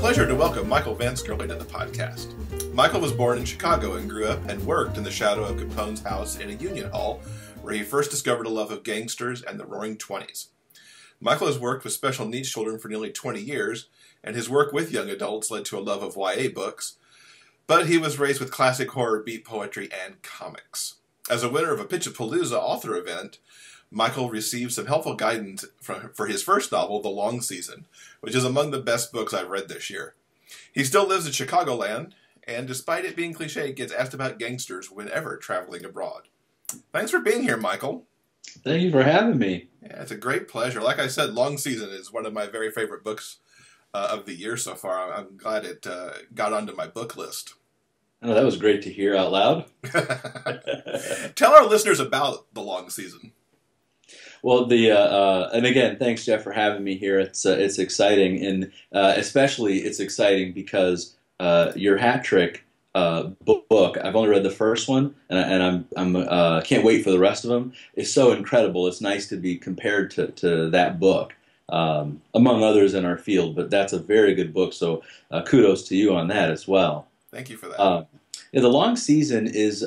pleasure to welcome Michael Vance Gurley to the podcast. Michael was born in Chicago and grew up and worked in the shadow of Capone's house in a union hall, where he first discovered a love of gangsters and the Roaring Twenties. Michael has worked with special needs children for nearly 20 years, and his work with young adults led to a love of YA books, but he was raised with classic horror, beat poetry, and comics. As a winner of a Pitchapalooza author event, Michael received some helpful guidance for his first novel, The Long Season, which is among the best books I've read this year. He still lives in Chicagoland, and despite it being cliche, gets asked about gangsters whenever traveling abroad. Thanks for being here, Michael. Thank you for having me. Yeah, it's a great pleasure. Like I said, Long Season is one of my very favorite books of the year so far. I'm glad it got onto my book list. Oh, that was great to hear out loud. Tell our listeners about The Long Season. Well, and again, thanks, Jeff, for having me here. It's exciting, and especially it's exciting because your hat trick book. I've only read the first one, and I'm can't wait for the rest of them. It's so incredible. It's nice to be compared to that book, among others in our field. But that's a very good book. So kudos to you on that as well. Thank you for that. Yeah, The Long Season is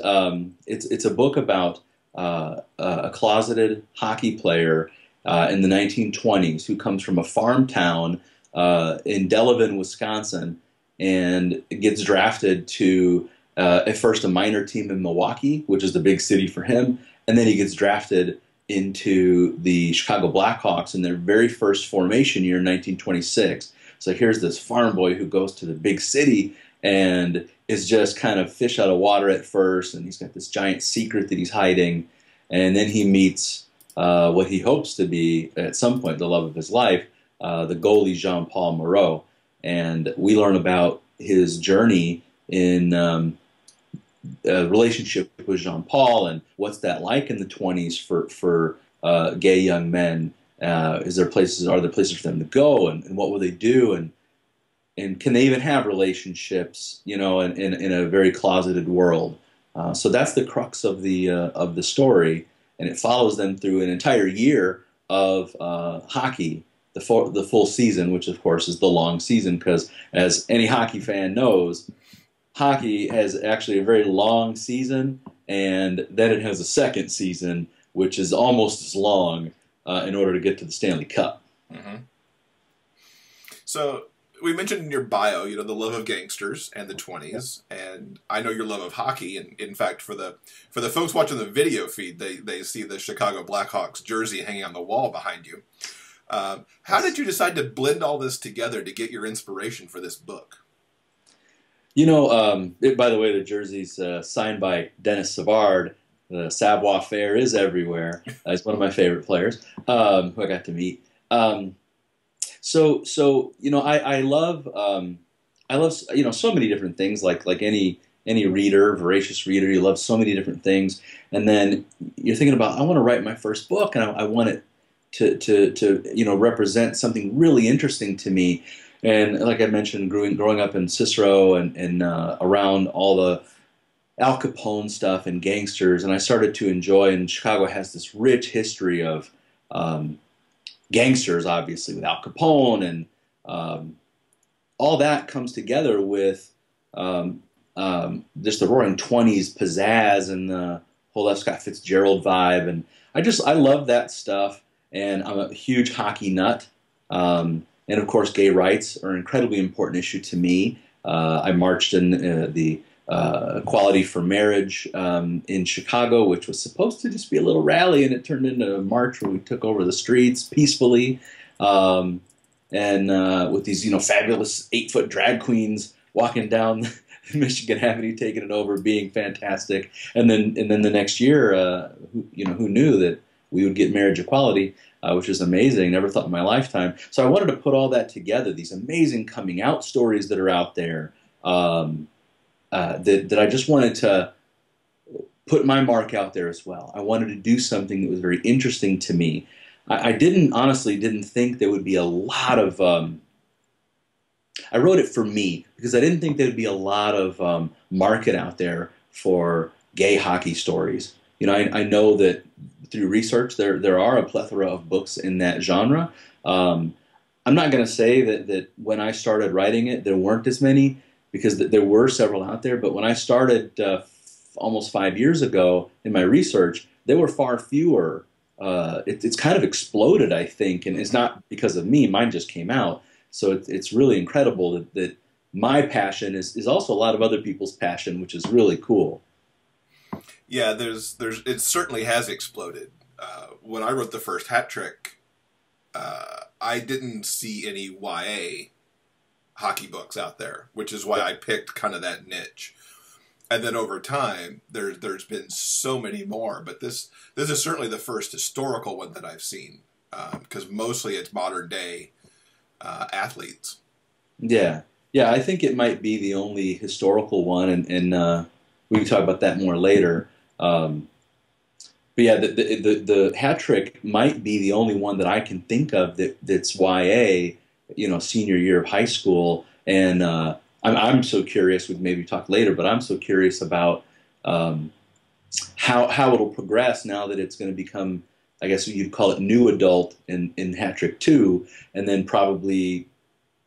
it's a book about a closeted hockey player in the 1920s who comes from a farm town in Delavan, Wisconsin, and gets drafted to at first a minor team in Milwaukee, which is the big city for him, and then he gets drafted into the Chicago Blackhawks in their very first formation year in 1926. So here's this farm boy who goes to the big city and is just kind of fish out of water at first, and he's got this giant secret that he's hiding, and then he meets what he hopes to be, at some point, the love of his life, the goalie Jean-Paul Moreau. And we learn about his journey in a relationship with Jean-Paul and what's that like in the 20s for gay young men. Are there places for them to go, and what will they do, and can they even have relationships, in a very closeted world? So that's the crux of the story, and it follows them through an entire year of hockey, the full season, which of course is the long season, because as any hockey fan knows, hockey has actually a very long season, and then it has a second season, which is almost as long in order to get to the Stanley Cup. Mm-hmm. So we mentioned in your bio, the love of gangsters and the 20s, and I know your love of hockey. And in fact, for the folks watching the video feed, they see the Chicago Blackhawks jersey hanging on the wall behind you. How did you decide to blend all this together to get your inspiration for this book? By the way, the jersey's signed by Dennis Savard. The Savoir Faire is everywhere. He's one of my favorite players who I got to meet. So I love so many different things. Like any reader, voracious reader, you love so many different things. And then you're thinking about, I want to write my first book, and I want it to represent something really interesting to me. And like I mentioned, growing up in Cicero and around all the Al Capone stuff and gangsters, and I started to enjoy. And Chicago has this rich history of gangsters, obviously, with Al Capone, and all that comes together with just the Roaring Twenties pizzazz and the whole F. Scott Fitzgerald vibe, and I love that stuff. And I'm a huge hockey nut, and of course, gay rights are an incredibly important issue to me. I marched in the Equality for Marriage in Chicago, which was supposed to just be a little rally, and it turned into a march where we took over the streets peacefully, and with these fabulous 8-foot drag queens walking down Michigan Avenue, taking it over, being fantastic. And then the next year, who knew that we would get marriage equality, which is amazing. Never thought in my lifetime. So I wanted to put all that together, these amazing coming out stories that are out there, that I just wanted to put my mark out there as well. I wanted to do something that was very interesting to me. I honestly didn't think there would be a lot of, I wrote it for me because I didn't think there would be a lot of market out there for gay hockey stories. I know that through research there are a plethora of books in that genre. I'm I'm not going to say that when I started writing it, there weren't as many, because there were several out there. But when I started almost 5 years ago in my research, there were far fewer. It's kind of exploded, I think, and it's not because of me. Mine just came out. So it's really incredible that my passion is also a lot of other people's passion, which is really cool. Yeah, it certainly has exploded. When I wrote the first Hat Trick, I didn't see any YA hockey books out there, which is why I picked kind of that niche. And then over time, there's been so many more, but this is certainly the first historical one that I've seen, because mostly it's modern day athletes. Yeah, yeah, I think it might be the only historical one, and we can talk about that more later. But yeah, the Hat Trick might be the only one that I can think of that's YA, senior year of high school. And I'm so curious. We can maybe talk later, but I'm so curious about how it'll progress now that it's going to become, I guess you'd call it new adult in Hat Trick 2, and then probably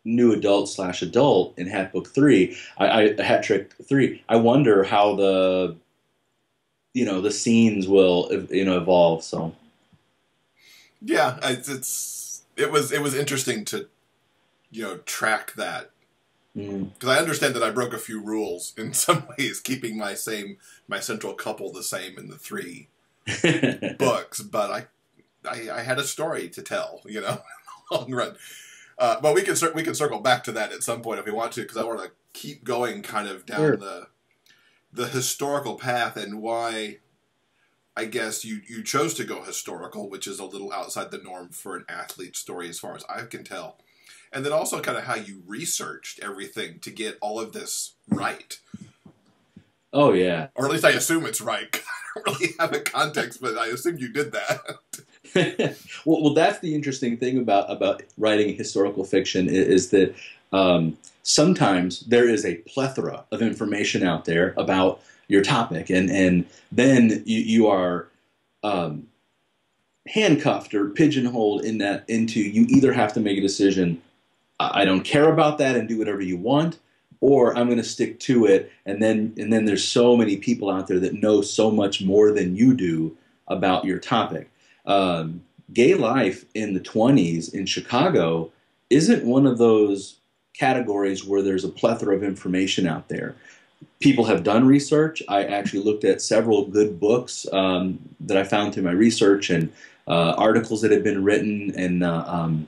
new adult / adult in Hat Book 3, Hat Trick 3. I wonder how the scenes will evolve. So yeah, it was interesting to track that, because I understand that I broke a few rules in some ways, keeping my central couple the same in the 3 books, but I had a story to tell, in the long run. But we can circle back to that at some point if we want to, because I want to keep going kind of down Sure. the historical path, and why I guess you chose to go historical, which is a little outside the norm for an athlete story as far as I can tell. And then also kind of how you researched everything to get all of this right. Oh, yeah. Or at least I assume it's right. I don't really have a context, but I assume you did that. Well, that's the interesting thing about writing historical fiction is that sometimes there is a plethora of information out there about your topic, and then you are handcuffed or pigeonholed into you either have to make a decision. I don't care about that and do whatever you want, or I'm going to stick to it. And then there's so many people out there that know so much more than you do about your topic. Gay life in the 20s in Chicago isn't one of those categories where there's a plethora of information out there. People have done research. I actually looked at several good books that I found through my research, and articles that have been written, and I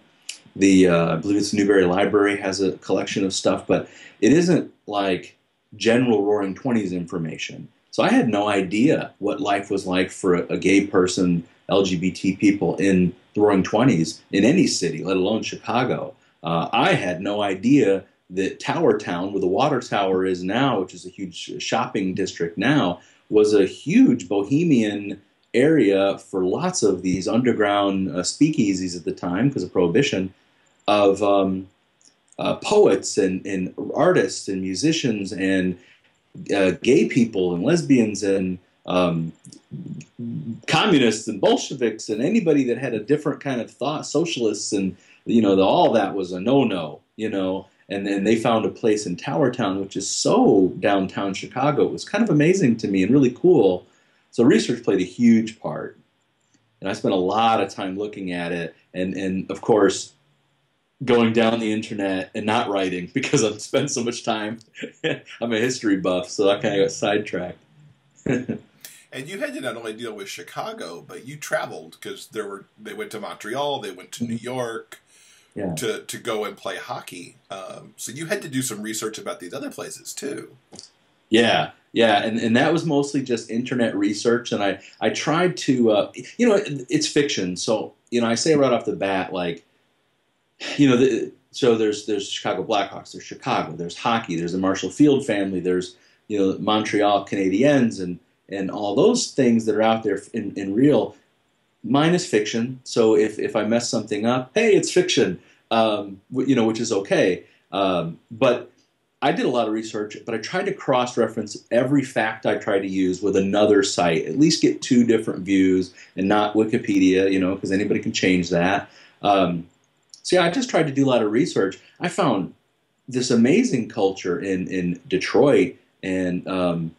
believe it's Newberry Library has a collection of stuff, but it isn't like general Roaring Twenties information. So I had no idea what life was like for a gay person, LGBT people in the Roaring Twenties in any city, let alone Chicago. I had no idea that Tower Town, where the Water Tower is now, which is a huge shopping district now, was a huge bohemian area for lots of these underground speakeasies at the time, because of Prohibition, of poets and artists and musicians and gay people and lesbians and communists and Bolsheviks and anybody that had a different kind of thought, socialists, and all that was a no-no, and then they found a place in Tower Town, which is so downtown Chicago. It was kind of amazing to me and really cool. So research played a huge part, and I spent a lot of time looking at it, and of course going down the internet and not writing because I've spent so much time. I'm a history buff, so I kind of got sidetracked. And you had to not only deal with Chicago, but you traveled, because they went to Montreal, they went to New York, Yeah. to go and play hockey. So you had to do some research about these other places too. Yeah, and that was mostly just internet research, and I tried to, it's fiction, so I say right off the bat, like, so there's Chicago Blackhawks, there's Chicago, there's hockey, there's the Marshall Field family, there's Montreal Canadiens, and all those things that are out there in real. Mine is fiction, so if I mess something up, hey, it's fiction, which is okay. But I did a lot of research, but I tried to cross-reference every fact I tried to use with another site, at least get 2 different views, and not Wikipedia, because anybody can change that. See, I just tried to do a lot of research. I found this amazing culture in Detroit and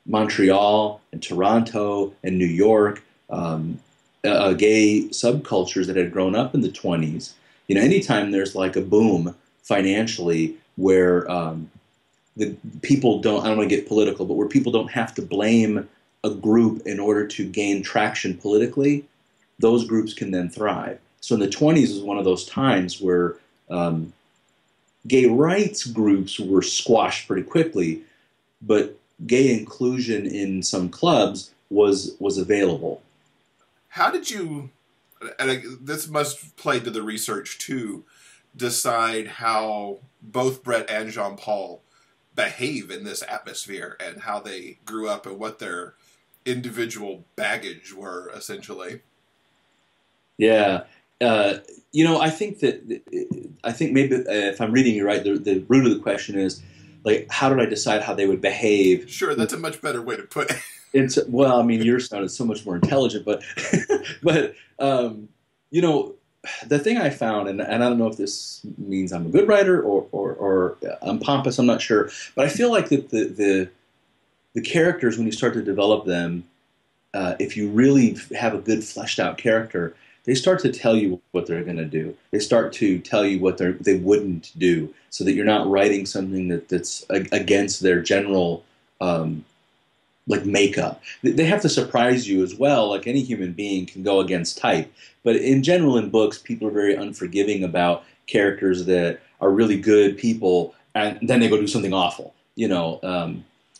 Montreal and Toronto and New York, gay subcultures that had grown up in the 20s. You know, anytime there's like a boom financially where the people don't, I don't want to get political, but where people don't have to blame a group in order to gain traction politically, those groups can then thrive. So in the 20s was one of those times where gay rights groups were squashed pretty quickly, but gay inclusion in some clubs was available. How did you, and this must play to the research too, decide how both Brett and Jean-Paul behave in this atmosphere and how they grew up and what their individual baggage were, essentially? Yeah. You know, I think maybe if I'm reading you right, the root of the question is, like, how did I decide how they would behave? Sure, that's a much better way to put it. Well, I mean, your sound is so much more intelligent, but but you know, the thing I found, and I don't know if this means I'm a good writer or I'm pompous, I'm not sure, but I feel like that the characters, when you start to develop them, if you really have a good fleshed out character, they start to tell you what they're going to do. They start to tell you what they wouldn't do, so that you're not writing something that's against their general like makeup. They have to surprise you as well, like any human being can go against type. But in general, in books, people are very unforgiving about characters that are really good people, and then they go do something awful, you know,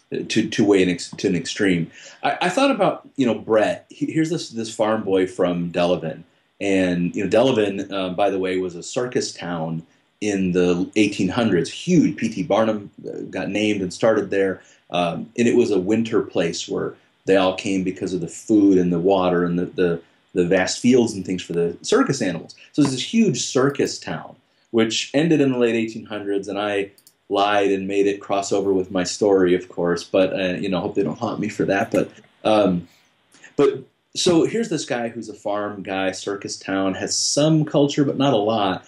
to an extreme. I thought about, you know, Brett. Here's this farm boy from Delavan. And, you know, Delavan, by the way, was a circus town in the 1800s. Huge. P.T. Barnum got named and started there. And it was a winter place where they all came because of the food and the water and the vast fields and things for the circus animals. So it's this huge circus town, which ended in the late 1800s, and I lied and made it cross over with my story, of course. But you know, hope they don't haunt me for that. But so here's this guy who's a farm guy, circus town, has some culture but not a lot,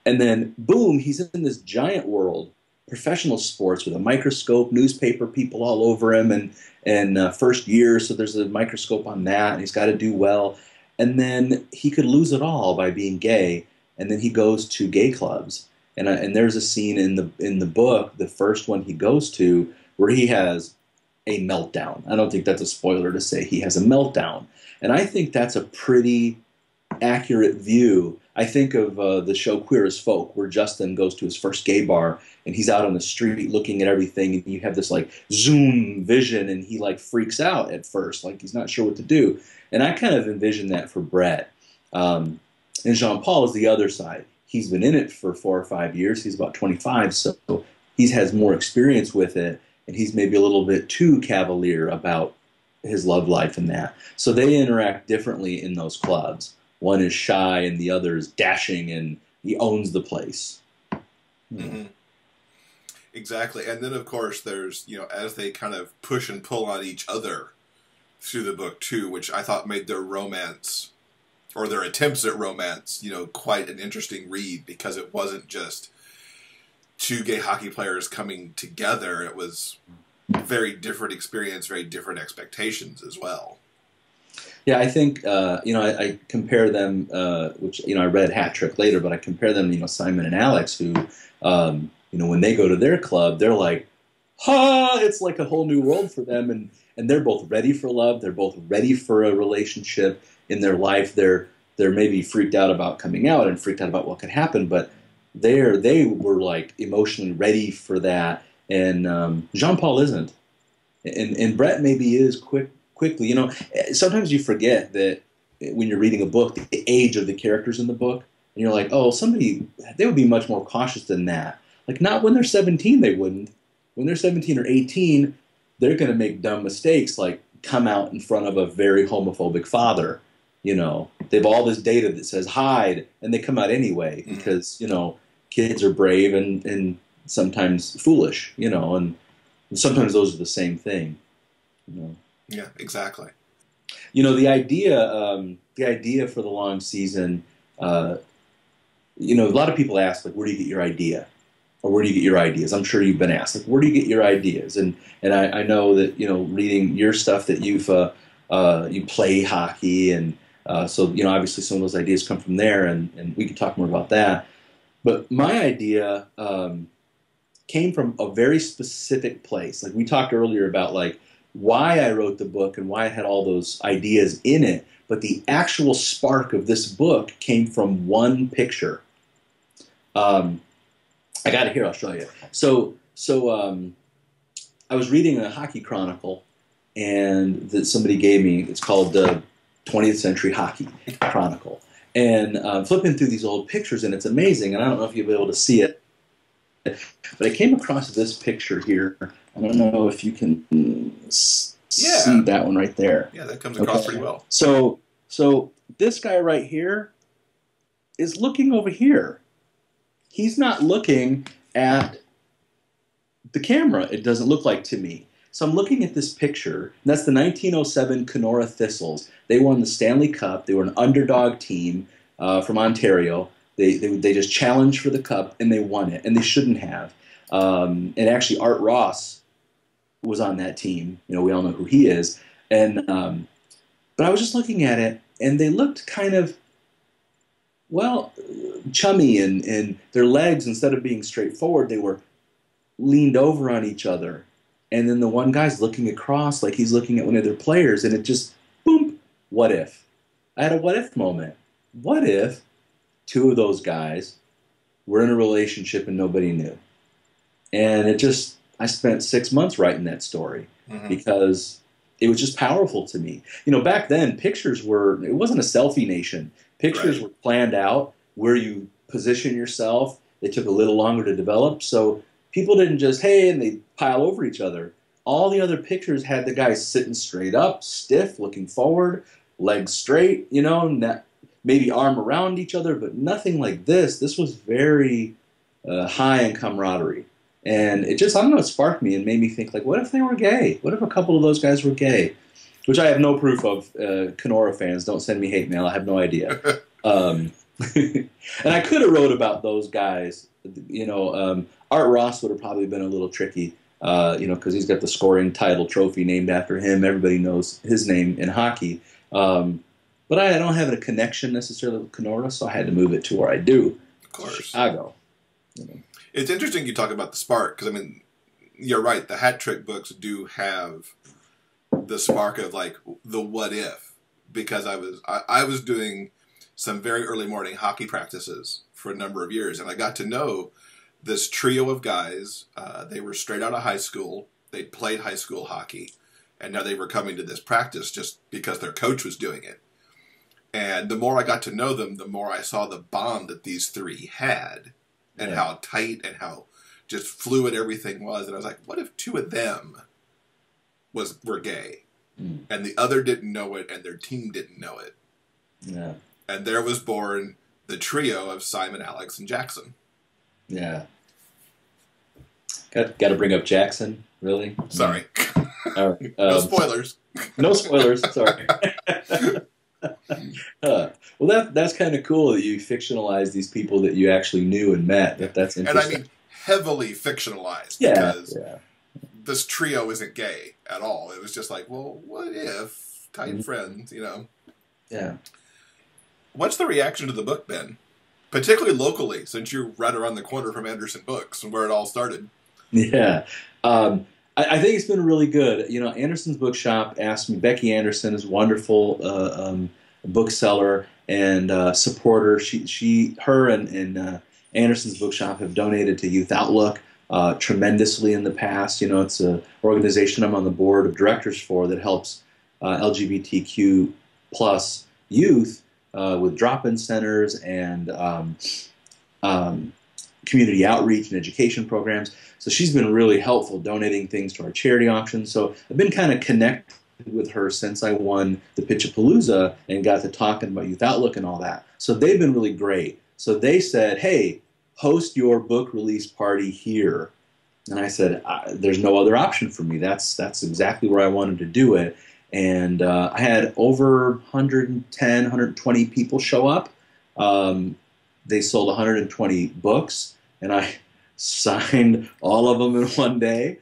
and then boom, he's in this giant world. Professional sports with a microscope, newspaper people all over him, and first year, so there's a microscope on that, and he's got to do well. And then he could lose it all by being gay, and then he goes to gay clubs. And there's a scene in the book, the first one he goes to, where he has a meltdown. I don't think that's a spoiler to say he has a meltdown. And I think that's a pretty accurate view. I think of the show Queer as Folk, where Justin goes to his first gay bar, and he's out on the street looking at everything, and you have this like zoom vision, and he like freaks out at first, like he's not sure what to do. And I kind of envision that for Brett. And Jean-Paul is the other side. He's been in it for 4 or 5 years. He's about 25, so he has more experience with it, and he's maybe a little bit too cavalier about his love life and that. So they interact differently in those clubs. One is shy, and the other is dashing, and he owns the place. Mm-hmm. Exactly. And then, of course, there's, you know, as they kind of push and pull on each other through the book, too, which I thought made their romance, or their attempts at romance, you know, quite an interesting read, because it wasn't just two gay hockey players coming together. It was a very different experience, very different expectations as well. Yeah, I think, you know, I compare them, which, you know, I read Hat Trick later, but I compare them, you know, Simon and Alex, who, you know, when they go to their club, they're like, ha, it's like a whole new world for them. And they're both ready for love. They're both ready for a relationship in their life. They're maybe freaked out about coming out and freaked out about what could happen, but they were like emotionally ready for that. And Jean-Paul isn't. And Brett maybe is quickly. You know, sometimes you forget that when you're reading a book, the age of the characters in the book, and you're like, oh, they would be much more cautious than that. Like, not when they're 17, they wouldn't. When they're 17 or 18, they're going to make dumb mistakes, like come out in front of a very homophobic father. You know, they have all this data that says hide, and they come out anyway because, you know, kids are brave and sometimes foolish, you know, and sometimes those are the same thing. You know. Yeah, exactly. You know, the idea for the long season a lot of people ask, like, where do you get your idea? Or where do you get your ideas? I'm sure you've been asked, like, where do you get your ideas? And I know that, reading your stuff that you play hockey, and so, obviously some of those ideas come from there, and we can talk more about that. But my idea came from a very specific place. Like we talked earlier about like why I wrote the book and why I had all those ideas in it, but the actual spark of this book came from one picture. I got it here. I'll show you. So I was reading a hockey chronicle, and that somebody gave me. It's called the 20th Century Hockey Chronicle, and flipping through these old pictures, and it's amazing. And I don't know if you'll be able to see it, but I came across this picture here. I don't know if you can see that one right there. Yeah, that comes across pretty well. So this guy right here is looking over here. He's not looking at the camera, it doesn't look like to me. So I'm looking at this picture, and that's the 1907 Kenora Thistles. They won the Stanley Cup. They were an underdog team from Ontario. They just challenged for the cup, and they won it, and they shouldn't have. And actually, Art Ross was on that team. We all know who he is. And but I was just looking at it, and they looked kind of, well, chummy, and their legs, instead of being straight forward, they were leaned over on each other. And then the one guy's looking across like he's looking at one of their players, and it just, boom, what if? I had a what if moment. What if two of those guys were in a relationship and nobody knew? And I spent 6 months writing that story because it was just powerful to me. Back then, it wasn't a selfie nation. Pictures were planned out where you position yourself. They took a little longer to develop. So people didn't just, hey, and they pile over each other. All the other pictures had the guys sitting straight up, stiff, looking forward, legs straight, maybe arm around each other, but nothing like this. This was very high in camaraderie. And it just, I don't know, it sparked me and made me think, like, what if they were gay? What if a couple of those guys were gay? Which I have no proof of. Kenora fans, don't send me hate mail. I have no idea. And I could have wrote about those guys. Art Ross would have probably been a little tricky, because he's got the scoring title trophy named after him. Everybody knows his name in hockey. But I don't have a connection necessarily with Kenora, so I had to move it to where I do, of course, Chicago. It's interesting you talk about the spark, because, you're right. The hat trick books do have the spark of, like, the what if, because I was doing some very early morning hockey practices for a number of years, and I got to know this trio of guys. They were straight out of high school. They'd played high school hockey, and now they were coming to this practice just because their coach was doing it. And the more I got to know them, the more I saw the bond that these three had, and how tight and how just fluid everything was. And I was like, what if two of them were gay, and the other didn't know it, and their team didn't know it? Yeah. And there was born the trio of Simon, Alex, and Jackson. Yeah. Got to bring up Jackson, really? Sorry. All right. No spoilers. No spoilers, sorry. Well, that's kind of cool that you fictionalize these people that you actually knew and met. That's interesting. And heavily fictionalized. Yeah, because this trio isn't gay at all. It was just like, well, what if tight friends, Yeah. What's the reaction to the book been? Particularly locally, since you're right around the corner from Anderson Books and where it all started. Yeah. I think it's been really good. Anderson's Bookshop asked me, Becky Anderson is a wonderful bookseller and supporter. Her and Anderson's Bookshop have donated to Youth Outlook tremendously in the past. It's an organization I'm on the board of directors for that helps LGBTQ plus youth with drop-in centers and community outreach and education programs. So she's been really helpful donating things to our charity auctions. So I've been kind of connected with her since I won the Pitchapalooza and got to talking about Youth Outlook and all that. So they've been really great. So they said, hey, host your book release party here. And I said, there's no other option for me. That's exactly where I wanted to do it. And I had over 110, 120 people show up. they sold 120 books, and I signed all of them in one day,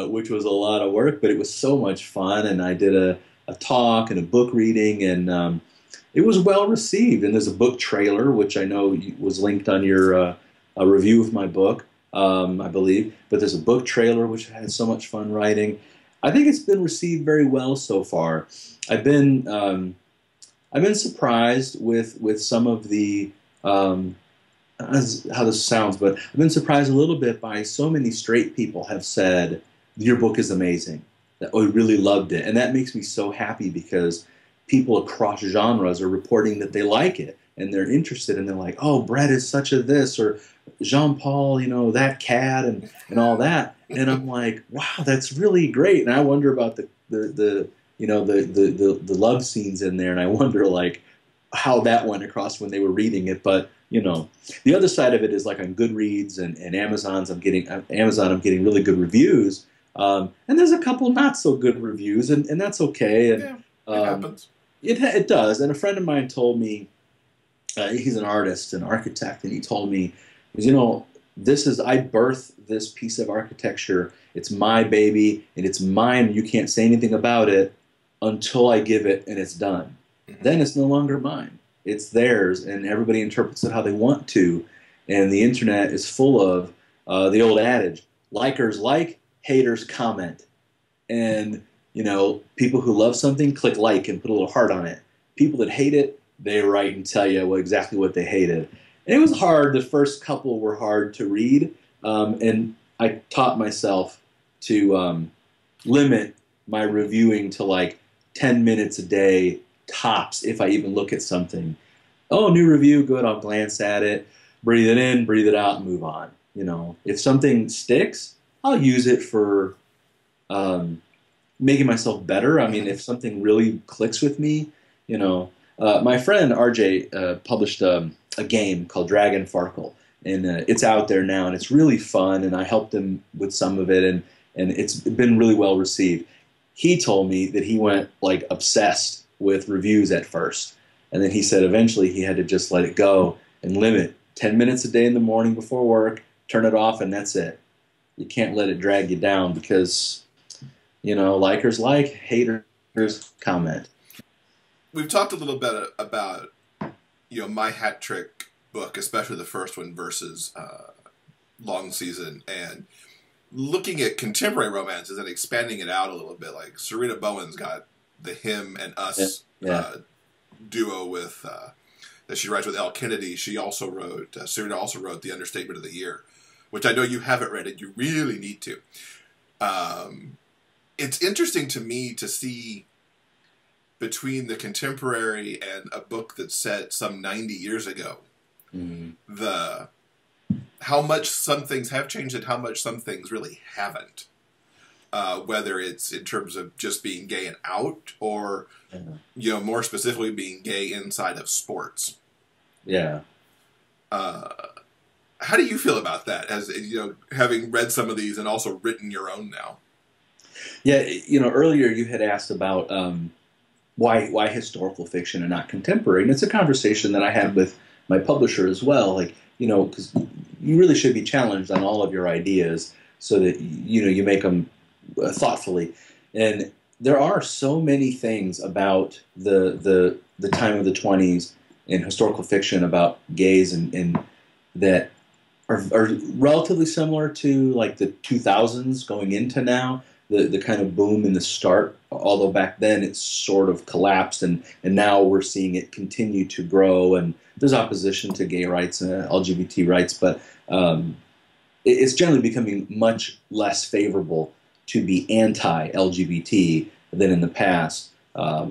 which was a lot of work, but it was so much fun. And I did a talk and a book reading, and it was well received. And there's a book trailer, which I know was linked on your a review of my book, I believe. But there's a book trailer, which I had so much fun writing. I think it's been received very well so far. I've been surprised with some of the how this sounds, but I've been surprised a little bit by so many straight people have said your book is amazing. That we really loved it, and that makes me so happy because people across genres are reporting that they like it and they're interested, and they're like, "Oh, Brett is such a this," or Jean-Paul, that cat, and all that. And I'm like, wow, that's really great. And I wonder about the love scenes in there, and I wonder like how that went across when they were reading it. But the other side of it is like on Goodreads and Amazon, I'm getting really good reviews, and there's a couple not so good reviews, and that's okay. And it happens. It does. And a friend of mine told me, he's an artist, an architect, and he told me, I birthed this piece of architecture. It's my baby, and it's mine. You can't say anything about it until I give it and it's done. Mm-hmm. Then it's no longer mine. It's theirs, and everybody interprets it how they want to. And the internet is full of the old adage, likers like, haters comment. And, people who love something click like and put a little heart on it. People that hate it, they write and tell you exactly what they hated. And it was hard. The first couple were hard to read. And I taught myself to limit my reviewing to like 10 minutes a day tops if I even look at something. Oh, new review, good, I'll glance at it, breathe it in, breathe it out, and move on. If something sticks, I'll use it for making myself better. I mean, if something really clicks with me, my friend RJ published a game called Dragon Farkle, and it's out there now, and it's really fun, and I helped him with some of it, and it's been really well received. He told me that he went like obsessed with reviews at first, and then he said eventually he had to just let it go and limit 10 minutes a day in the morning before work, turn it off, and that's it. You can't let it drag you down because, likers like, haters comment. We've talked a little bit about, my hat trick book, especially the first one versus Long Season, and looking at contemporary romances and expanding it out a little bit. Like Serena Bowen's got the Him and Us duo with that she writes with L. Kennedy. She also wrote, Serena also wrote The Understatement of the Year, which I know you haven't read it. You really need to. It's interesting to me to see between the contemporary and a book that's set some 90 years ago, how much some things have changed and how much some things really haven't. Whether it's in terms of just being gay and out, or more specifically being gay inside of sports. Yeah. How do you feel about that? As having read some of these and also written your own now. Yeah, earlier you had asked about why historical fiction and not contemporary, and it's a conversation that I had with my publisher as well. Like, because you really should be challenged on all of your ideas so that you make them thoughtfully. And there are so many things about the time of the 20s in historical fiction about gays and that are relatively similar to like the 2000s going into now, the kind of boom in the start, although back then it sort of collapsed, and now we're seeing it continue to grow, and there's opposition to gay rights and LGBT rights, but it's generally becoming much less favorable to be anti-LGBT than in the past.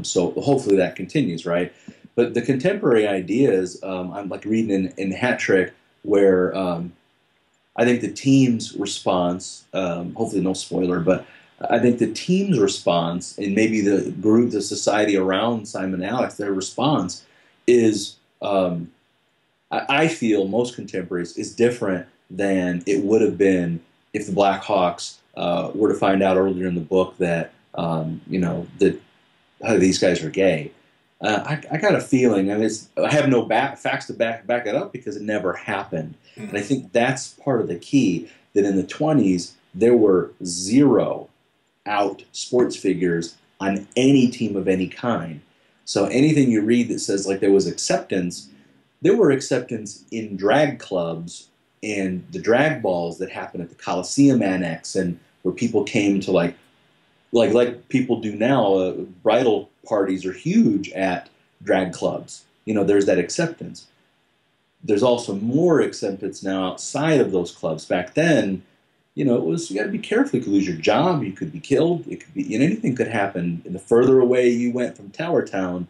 So hopefully that continues, right? But the contemporary ideas, I'm like reading in Hat Trick, where I think the team's response, hopefully no spoiler, but I think the team's response and maybe the group, the society around Simon and Alex, their response is, I feel most contemporaries, is different than it would have been if the Blackhawks were to find out earlier in the book that, that these guys are gay. I got a feeling, and I have no facts to back it up because it never happened. And I Mhm. think that's part of the key, that in the 20s, there were zero out sports figures on any team of any kind. So anything you read that says like there was acceptance, there were acceptance in drag clubs and the drag balls that happened at the Coliseum Annex, and where people came to like people do now. Bridal parties are huge at drag clubs. There's that acceptance. There's also more acceptance now outside of those clubs. Back then, it was, you got to be careful. You could lose your job. You could be killed. It could be, anything could happen. And the further away you went from Tower Town,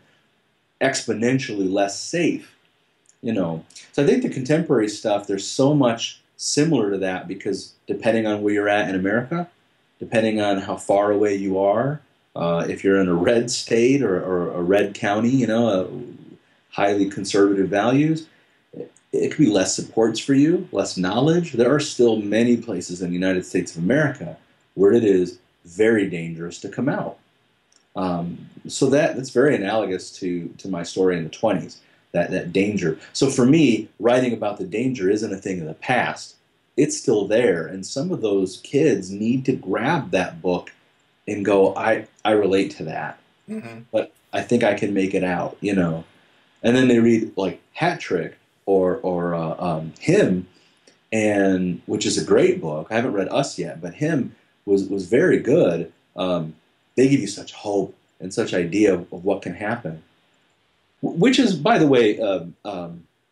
exponentially less safe. So I think the contemporary stuff, there's so much similar to that, because depending on where you're at in America, depending on how far away you are, if you're in a red state or a red county, highly conservative values, it could be less supports for you, less knowledge. There are still many places in the United States of America where it is very dangerous to come out. So that's very analogous to my story in the 20s, that danger. So for me, writing about the danger isn't a thing of the past. It's still there. And some of those kids need to grab that book and go, I relate to that. Mhm. But I think I can make it out, And then they read like Hat Trick or Him, and which is a great book. I haven't read Us yet, but Him was very good. They give you such hope and such idea of what can happen, which is, by the way,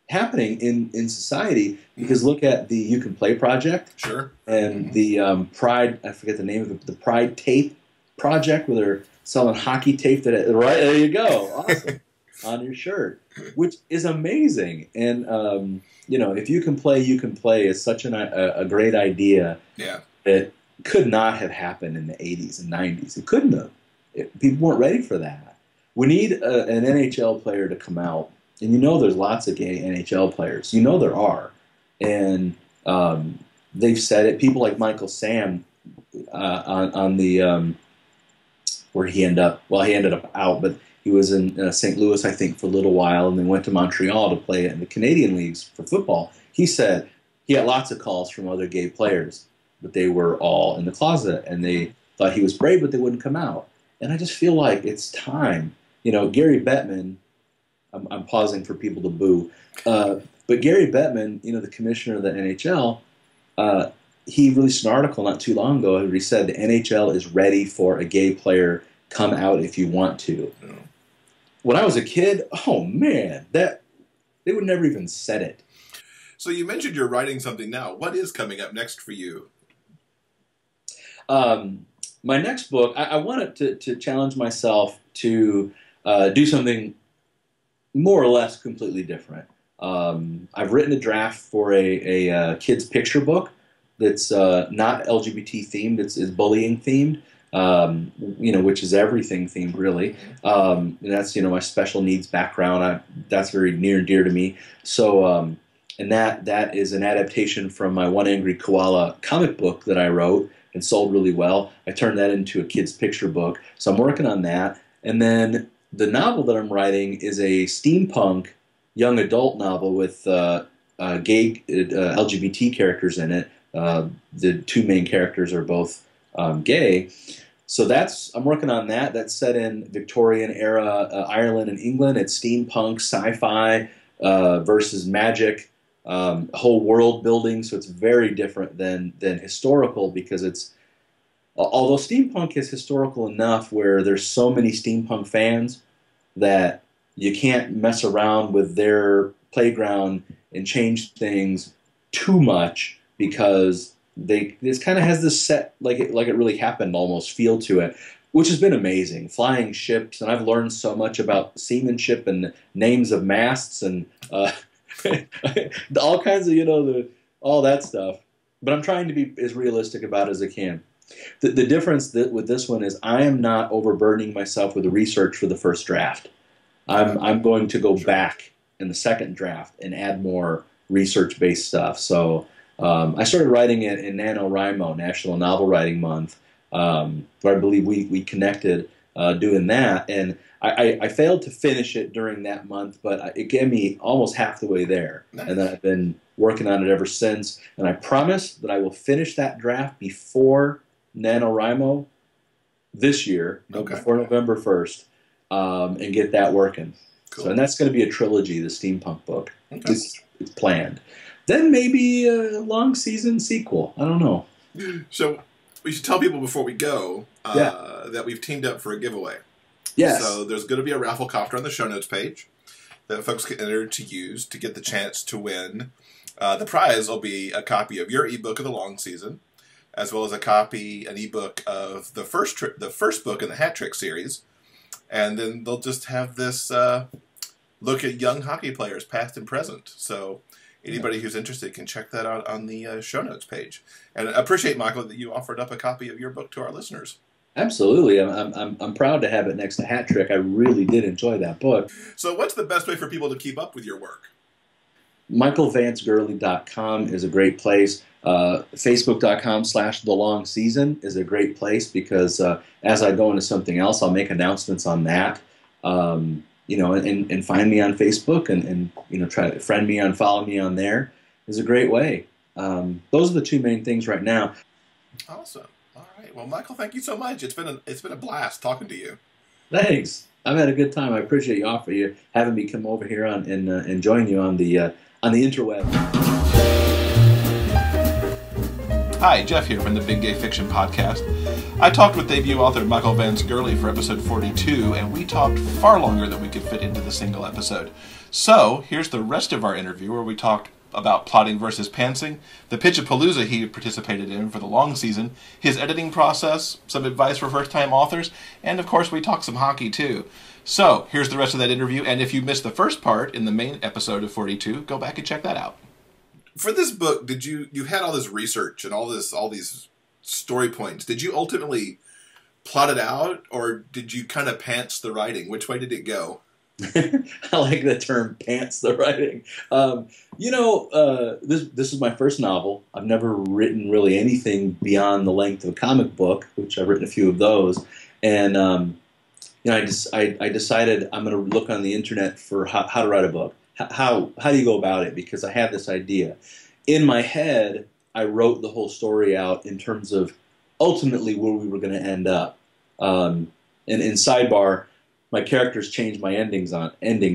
happening in society. Because look at the You Can Play Project, Sure. and the Pride, I forget the name of it, the Pride Tape Project, where they're selling hockey tape. Right there you go, awesome, on your shirt, which is amazing. And if you can play is such a great idea. Yeah. That could not have happened in the 80s and 90s. It couldn't have. People weren't ready for that. We need an NHL player to come out, and there's lots of gay NHL players. There are, and they've said it. People like Michael Sam on the where he ended up. Well, he ended up out, but he was in St. Louis, I think, for a little while, and then went to Montreal to play in the Canadian leagues for football. He said he had lots of calls from other gay players, but they were all in the closet, and they thought he was brave, but they wouldn't come out. And I just feel like it's time. Gary Bettman, I'm pausing for people to boo, but Gary Bettman, the commissioner of the NHL, he released an article not too long ago where he said the NHL is ready for a gay player. Come out if you want to. Yeah. When I was a kid, oh man, that they would never even said it. So you mentioned you're writing something now. What is coming up next for you? My next book, I wanted to challenge myself to do something more or less completely different. I've written a draft for a kid's picture book that's not LGBT themed. It's bullying themed, which is everything themed, really. And that's, my special needs background. That's very near and dear to me. So, and that is an adaptation from my One Angry Koala comic book that I wrote and sold really well. I turned that into a kid's picture book. So I'm working on that. And then the novel that I'm writing is a steampunk young adult novel with gay LGBT characters in it. The two main characters are both gay. So I'm working on that. That's set in Victorian era Ireland and England. It's steampunk, sci-fi versus magic. Whole world building, so it's very different than historical, because although steampunk is historical enough where there's so many steampunk fans that you can't mess around with their playground and change things too much, because this kind of has this set like it really happened almost feel to it, which has been amazing. Flying ships, and I've learned so much about seamanship and names of masts and all kinds of all that stuff. But I'm trying to be as realistic about it as I can. The difference with this one is I am not overburdening myself with the research for the first draft. I'm going to go back in the second draft and add more research-based stuff. So I started writing it in NaNoWriMo, National Novel Writing Month, where I believe we connected doing that. And I failed to finish it during that month, but it gave me almost half the way there. Nice. And then I've been working on it ever since. And I promise that I will finish that draft before NaNoWriMo this year, before November 1st, and get that working. Cool. So, and that's going to be a trilogy, the steampunk book. Okay. It's planned. Then maybe a long season sequel. I don't know. So we should tell people before we go that we've teamed up for a giveaway. Yes. So there's going to be a raffle copter on the show notes page that folks can enter to use to get the chance to win. The prize will be a copy of your ebook of the long season, as well as an ebook of the first book in the Hat Trick series. And then they'll just have this look at young hockey players, past and present. So anybody who's interested can check that out on the show notes page. And I appreciate, Michael, that you offered up a copy of your book to our listeners. Absolutely. I'm proud to have it next to Hat Trick. I really did enjoy that book. So what's the best way for people to keep up with your work? MichaelVanceGurley.com is a great place. Facebook.com/TheLongSeason is a great place because as I go into something else, I'll make announcements on that. And find me on Facebook and try to friend me follow me on there is a great way. Those are the two main things right now. Awesome. All right. Well, Michael, thank you so much. It's been a blast talking to you. Thanks. I've had a good time. I appreciate you having me come over here and join you on the interweb. Hi, Jeff here from the Big Gay Fiction Podcast. I talked with debut author Michael Vance Gurley for episode 42, and we talked far longer than we could fit into the single episode. So, here's the rest of our interview where we talked about plotting versus pantsing, the Pitchapalooza he participated in for the long season, his editing process, some advice for first-time authors, and of course we talked some hockey too. So, here's the rest of that interview, and if you missed the first part in the main episode of 42, go back and check that out. For this book, you had all this research and all these story points. Did you ultimately plot it out, or did you kind of pants the writing? Which way did it go? I like the term "pants the writing." This is my first novel. I've never written really anything beyond the length of a comic book, which I've written a few of those. And I decided I'm going to look on the internet for how to write a book. How do you go about it? Because I had this idea in my head. I wrote the whole story out in terms of ultimately where we were going to end up. And in sidebar, my characters changed my ending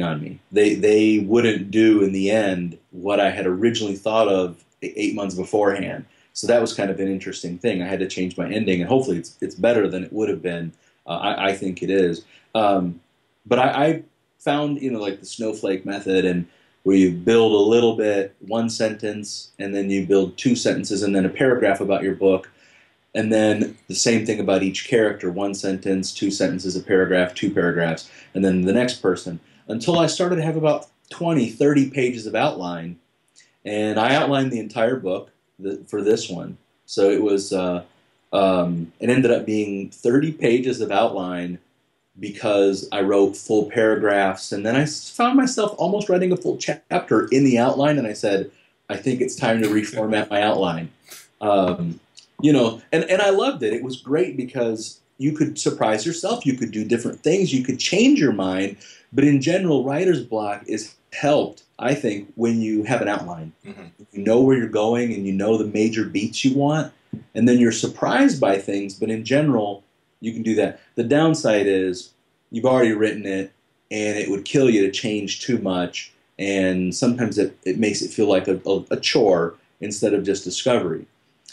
on me. They wouldn't do in the end what I had originally thought of 8 months beforehand. So that was kind of an interesting thing. I had to change my ending, and hopefully it's better than it would have been. I think it is. But I found like the snowflake method, and where you build a little bit, one sentence, and then you build two sentences, and then a paragraph about your book. And then the same thing about each character, one sentence, two sentences, a paragraph, two paragraphs, and then the next person, until I started to have about 20, 30 pages of outline. And I outlined the entire book for this one. So it was, it ended up being 30 pages of outline because I wrote full paragraphs. And then I found myself almost writing a full chapter in the outline, and I said, I think it's time to reformat my outline. And I loved it. It was great because you could surprise yourself. You could do different things. You could change your mind. But in general, writer's block is helped, I think, when you have an outline. Mm-hmm. You know where you're going and you know the major beats you want. And then you're surprised by things. But in general, you can do that. The downside is you've already written it, and it would kill you to change too much. And sometimes it makes it feel like a chore instead of just discovery.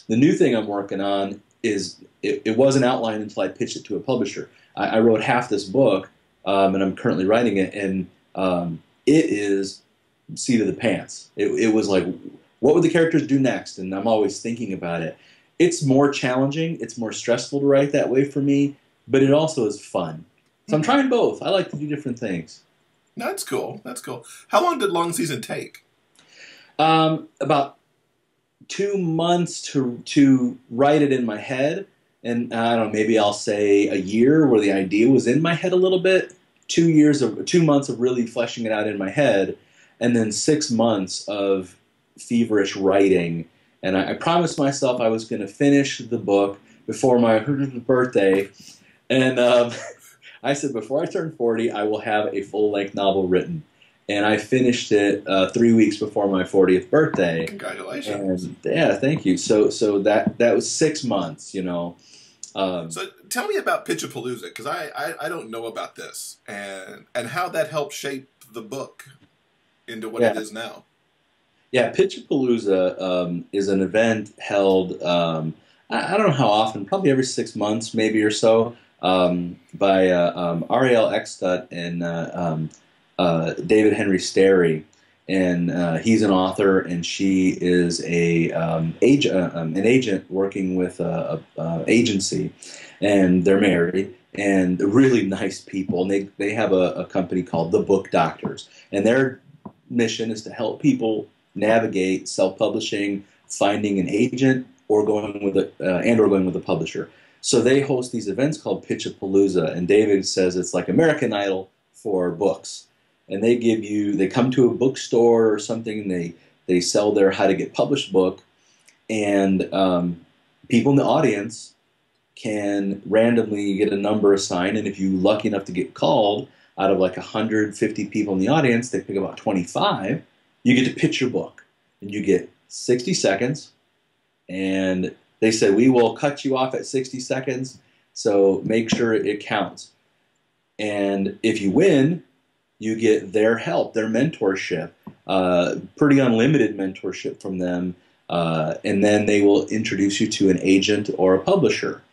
The new thing I'm working on is, it wasn't outlined until I pitched it to a publisher. I wrote half this book, and I'm currently writing it, and it is seat of the pants. It was like, what would the characters do next? And I'm always thinking about it. It's more challenging. It's more stressful to write that way for me, but it also is fun. So I'm trying both. I like to do different things. That's cool. That's cool. How long did Long Season take? About 2 months to write it in my head, and I don't know, maybe I'll say a year where the idea was in my head a little bit. 2 months of really fleshing it out in my head, and then 6 months of feverish writing. And I promised myself I was going to finish the book before my birthday, and I said, before I turn 40, I will have a full-length novel written. And I finished it 3 weeks before my 40th birthday. Congratulations. And yeah, thank you. So that was 6 months, you know. So tell me about Pitchapalooza, because I don't know about this, and how that helped shape the book into what it is now. Yeah, Pitchapalooza is an event held, I don't know how often, probably every 6 months maybe or so, by Ariel Eckstedt and David Henry Sterry. And he's an author, and she is an agent working with an agency, and they're married, and really nice people. And they have a company called The Book Doctors, and their mission is to help people navigate self-publishing, finding an agent, or going with a publisher. So they host these events called Pitchapalooza, and David says it's like American Idol for books. And they come to a bookstore or something, and they sell their how to get published book, and people in the audience can randomly get a number assigned, and if you're lucky enough to get called, out of like 150 people in the audience, they pick about 25, you get to pitch your book, and you get 60 seconds, and they said, we will cut you off at 60 seconds, so make sure it counts. And if you win, you get their help, their mentorship, pretty unlimited mentorship from them, and then they will introduce you to an agent or a publisher.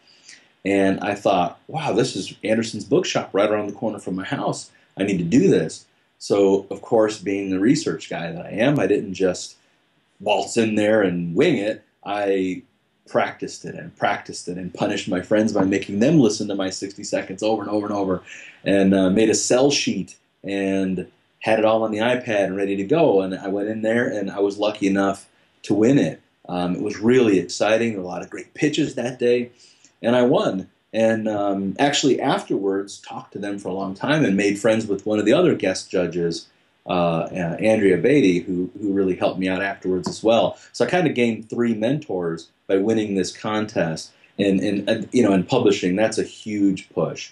And I thought, wow, this is Anderson's Bookshop right around the corner from my house. I need to do this. So, of course, being the research guy that I am, I didn't just waltz in there and wing it. I practiced it and punished my friends by making them listen to my 60 seconds over and over and over, and made a sell sheet and had it all on the iPad and ready to go. And I went in there, and I was lucky enough to win it. It was really exciting. There were a lot of great pitches that day, and I won. And actually afterwards talked to them for a long time and made friends with one of the other guest judges, Andrea Beatty, who really helped me out afterwards as well. So I kind of gained 3 mentors by winning this contest. And in publishing, that's a huge push,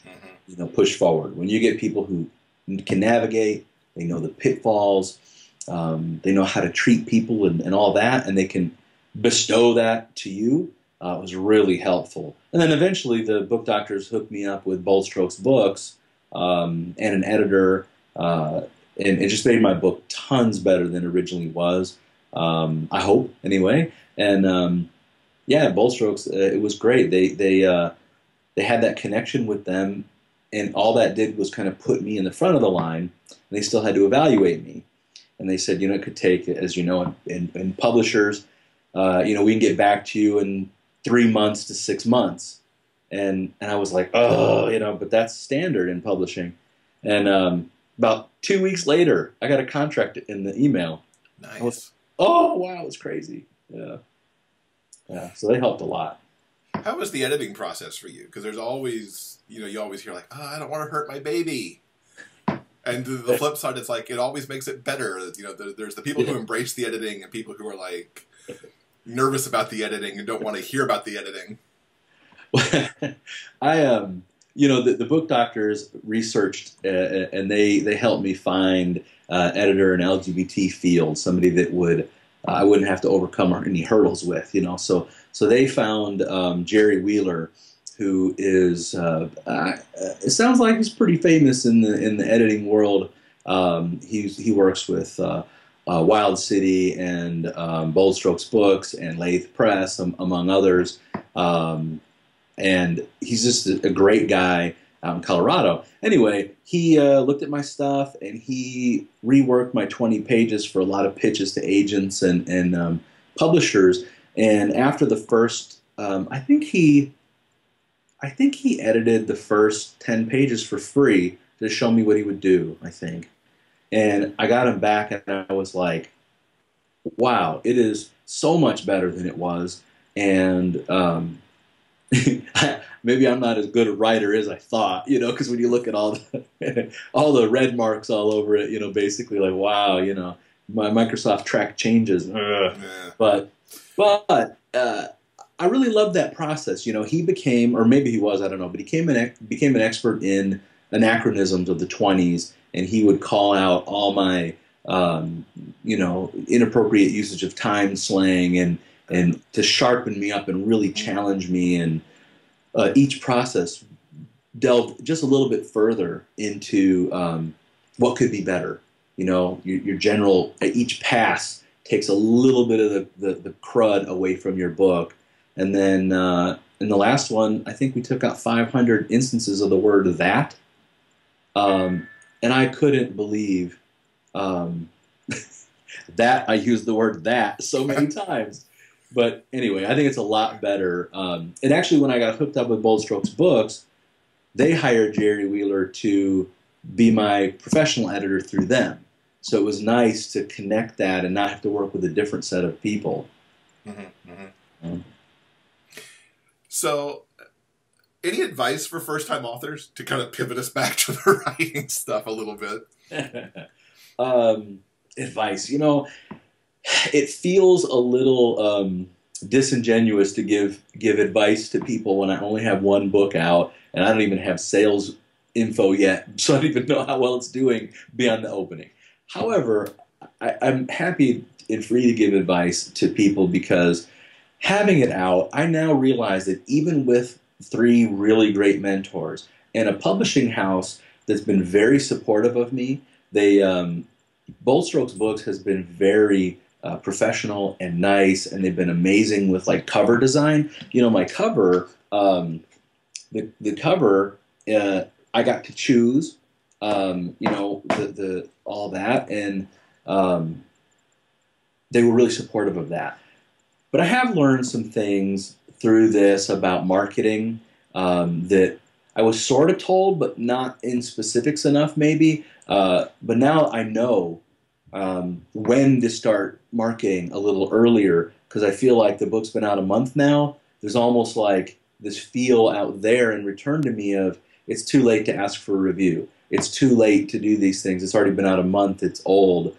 push forward. When you get people who can navigate, they know the pitfalls, they know how to treat people and all that, and they can bestow that to you. It was really helpful. And then eventually the Book Doctors hooked me up with Bold Strokes Books and an editor, and it just made my book tons better than it originally was, I hope, anyway. And Bold Strokes, it was great. They had that connection with them, and all that did was kind of put me in the front of the line, and they still had to evaluate me. And they said, it could take, as you know, in publishers, we can get back to you in 3 months to 6 months. And I was like, but that's standard in publishing. And about 2 weeks later, I got a contract in the email. Nice. Oh, wow, it's crazy. Yeah. So they helped a lot. How was the editing process for you? Because there's always, you always hear like, I don't want to hurt my baby. And the flip side, it's like, it always makes it better. There's the people who embrace the editing and people who are like nervous about the editing and don't want to hear about the editing. The Book Doctors researched and they helped me find editor in LGBT field, somebody that I wouldn't have to overcome any hurdles with, So they found Jerry Wheeler, who is it sounds like he's pretty famous in the editing world. He works with Wild City and Bold Strokes Books and Lathe Press, among others. And he's just a great guy out in Colorado. Anyway, he looked at my stuff, and he reworked my 20 pages for a lot of pitches to agents and publishers. And after the first, I think he edited the first 10 pages for free to show me what he would do, I think. And I got him back, and I was like, wow, it is so much better than it was. And maybe I'm not as good a writer as I thought, because when you look at all the red marks all over it, basically like, wow, my Microsoft track changes. Yeah. But I really loved that process. He became, or maybe he was, I don't know, but he became an expert in anachronisms of the 20s, and he would call out all my inappropriate usage of time slang and to sharpen me up and really challenge me. And each process delved just a little bit further into what could be better. Your general, each pass takes a little bit of the crud away from your book. And then in the last one, I think we took out 500 instances of the word that. And I couldn't believe that I used the word that so many times. But anyway, I think it's a lot better. And actually, when I got hooked up with Bold Strokes Books, they hired Jerry Wheeler to be my professional editor through them. So it was nice to connect that and not have to work with a different set of people. Mm-hmm, mm-hmm. So, any advice for first-time authors to kind of pivot us back to the writing stuff a little bit? Advice, it feels a little disingenuous to give advice to people when I only have one book out and I don't even have sales info yet, so I don't even know how well it's doing beyond the opening. However, I'm happy and free to give advice to people because having it out, I now realize that even with 3 really great mentors and a publishing house that's been very supportive of me, Bold Strokes Books has been very professional and nice, and they've been amazing with like cover design. My cover, the cover, I got to choose, the all that, and they were really supportive of that. But I have learned some things through this about marketing that I was sort of told, but not in specifics enough, maybe. But now I know when to start marketing a little earlier, because I feel like the book's been out a month now. There's almost like this feel out there in return to me of it's too late to ask for a review. It's too late to do these things. It's already been out a month. It's old,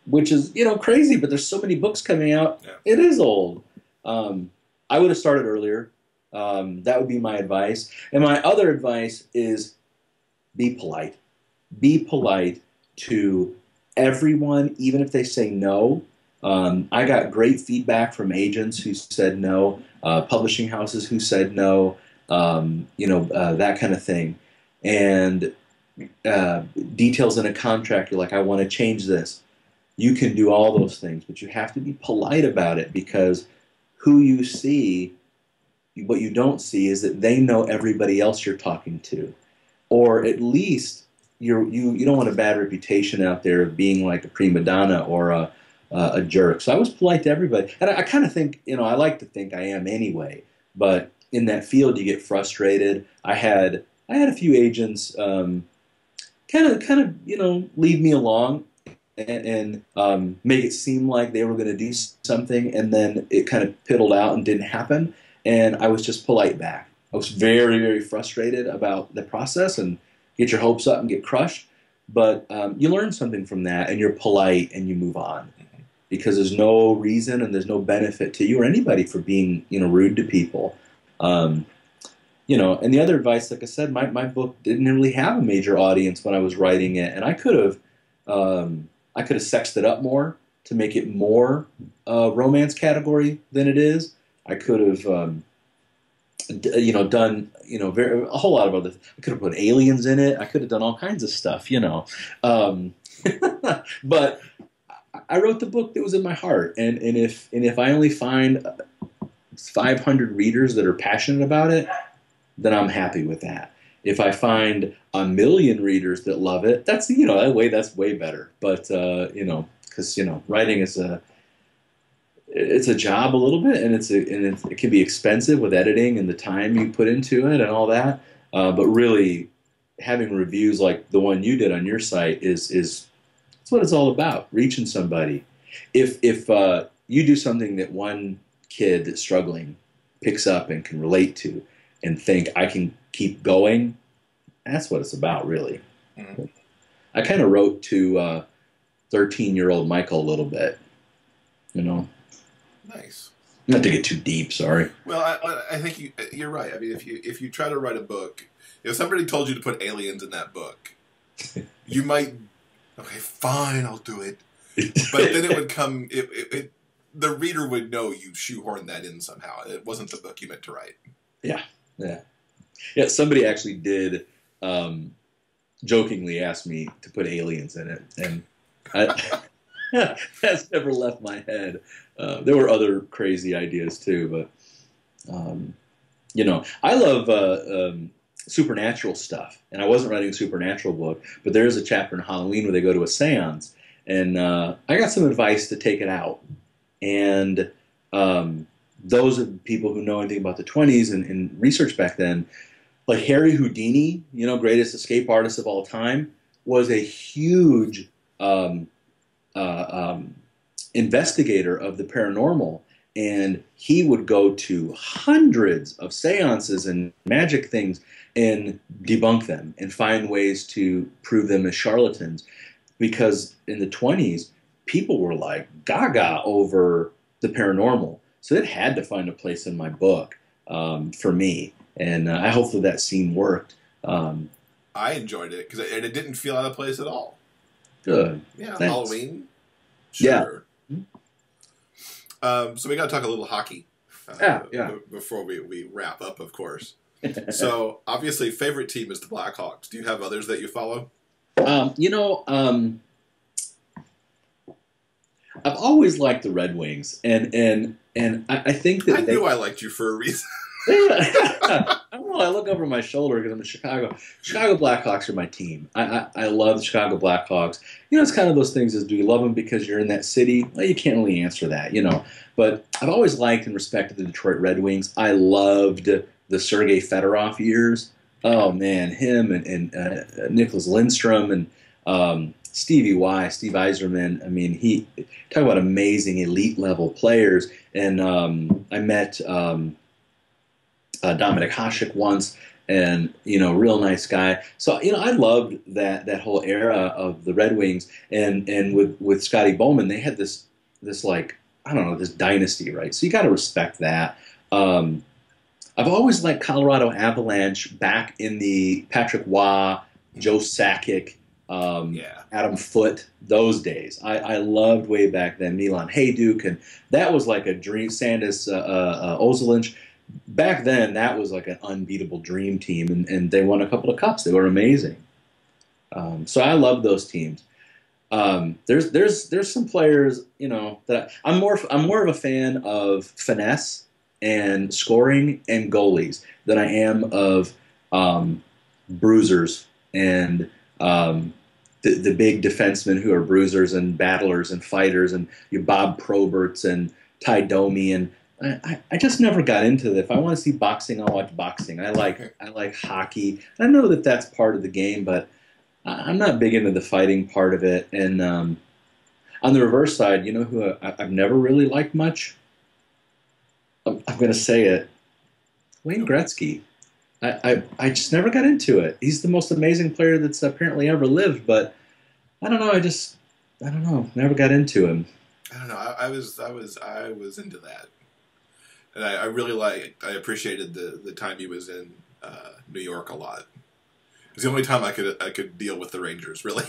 which is crazy. But there's so many books coming out. Yeah. It is old. I would have started earlier. That would be my advice. And my other advice is be polite. Be polite to everyone, even if they say no. I got great feedback from agents who said no, publishing houses who said no, that kind of thing. And details in a contract, you're like, I want to change this. You can do all those things, but you have to be polite about it because who you see, what you don't see is that they know everybody else you're talking to. Or at least you don't want a bad reputation out there of being like a prima donna or a jerk. So I was polite to everybody. And I kind of think, I like to think I am anyway. But in that field, you get frustrated. I had a few agents kind of lead me along and make it seem like they were going to do something, and then it kind of piddled out and didn't happen. And I was just polite back. I was very, very frustrated about the process and get your hopes up and get crushed. But you learn something from that, and you're polite, and you move on. Because there's no reason and there's no benefit to you or anybody for being, rude to people. And the other advice, like I said, my book didn't really have a major audience when I was writing it, and I could have sexed it up more to make it more romance category than it is. I could have, done, a whole lot of other. I could have put aliens in it. I could have done all kinds of stuff, But I wrote the book that was in my heart, and if I only find 500 readers that are passionate about it, then I'm happy with that. If I find 1 million readers that love it, that's that's way better. But because writing is it's a job a little bit, and it can be expensive with editing and the time you put into it and all that. But really, having reviews like the one you did on your site is that's what it's all about. Reaching somebody. If you do something that one kid that's struggling picks up and can relate to, and think I can keep going, that's what it's about, really. Mm-hmm. I kind of wrote to 13-year-old Michael a little bit, Nice. Not to get too deep, sorry. Well, I think you're right. I mean, if you try to write a book, if somebody told you to put aliens in that book, you might, okay, fine, I'll do it. But then it would come, the reader would know you shoehorned that in somehow. It wasn't the book you meant to write. Yeah, yeah. Yeah, somebody actually did jokingly ask me to put aliens in it, and that's never left my head. There were other crazy ideas too, but I love supernatural stuff, and I wasn't writing a supernatural book, but there is a chapter in Halloween where they go to a seance, and I got some advice to take it out, and those are people who know anything about the 20s and research back then, like Harry Houdini, greatest escape artist of all time, was a huge investigator of the paranormal, and he would go to hundreds of seances and magic things and debunk them and find ways to prove them as charlatans, because in the 20s people were like gaga over the paranormal, so it had to find a place in my book for me, and I hope that scene worked. I enjoyed it because it didn't feel out of place at all. Good. Yeah, Thanks. Halloween. Sure. Yeah. So we got to talk a little hockey. Before we wrap up, of course. So obviously, favorite team is the Blackhawks. Do you have others that you follow? I've always liked the Red Wings, and I think that I knew I liked you for a reason. I don't know. I look over my shoulder because I'm in Chicago. Chicago Blackhawks are my team. I love the Chicago Blackhawks. It's kind of those things as, do you love them because you're in that city? Well, you can't really answer that, But I've always liked and respected the Detroit Red Wings. I loved the Sergei Fedorov years. Oh, man, him and Nicholas Lindstrom and Stevie Y, Steve Yzerman. I mean, talk about amazing elite level players. And I met Dominic Hasek once, and real nice guy. So I loved that whole era of the Red Wings, and with Scotty Bowman, they had this like, I don't know, this dynasty, right? So you got to respect that. I've always liked Colorado Avalanche back in the Patrick Waugh, Joe Sakic, Adam Foote, those days. I loved way back then Milan Hajduk, and that was like a dream. Sandis Ozolinsh. Back then, that was like an unbeatable dream team, and they won a couple of cups. They were amazing. So I love those teams. There's some players, that I'm more of a fan of finesse and scoring and goalies than I am of bruisers and the big defensemen who are bruisers and battlers and fighters, and Bob Proberts and Ty Domi, and I just never got into that. If I want to see boxing, I'll watch boxing. I like hockey. I know that that's part of the game, but I'm not big into the fighting part of it. And on the reverse side, who I've never really liked much? I'm going to say it. Wayne Gretzky. I just never got into it. He's the most amazing player that's apparently ever lived, but I don't know. I don't know. Never got into him. I don't know. I was into that. And I really I appreciated the time he was in New York a lot. It was the only time I could deal with the Rangers, really.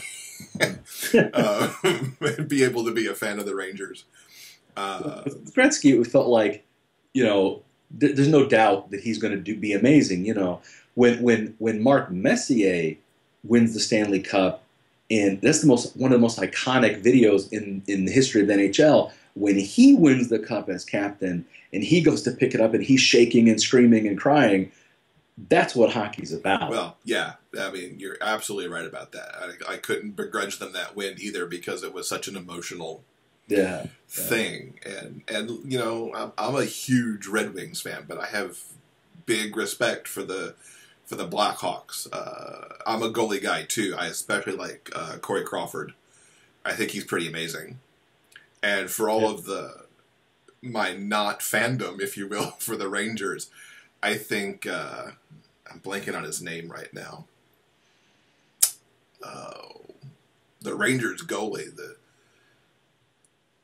Be able to be a fan of the Rangers. With Gretzky, it felt like, there's no doubt that he's going to be amazing. When Mark Messier wins the Stanley Cup, and that's one of the most iconic videos in the history of the NHL, when he wins the cup as captain and he goes to pick it up and he's shaking and screaming and crying, that's what hockey's about. Well, yeah. I mean, you're absolutely right about that. I couldn't begrudge them that win either, because it was such an emotional thing. And I'm a huge Red Wings fan, but I have big respect for the Blackhawks. I'm a goalie guy too. I especially like Corey Crawford. I think he's pretty amazing. And for all of my not fandom, if you will, for the Rangers, I think I'm blanking on his name right now. The Rangers goalie.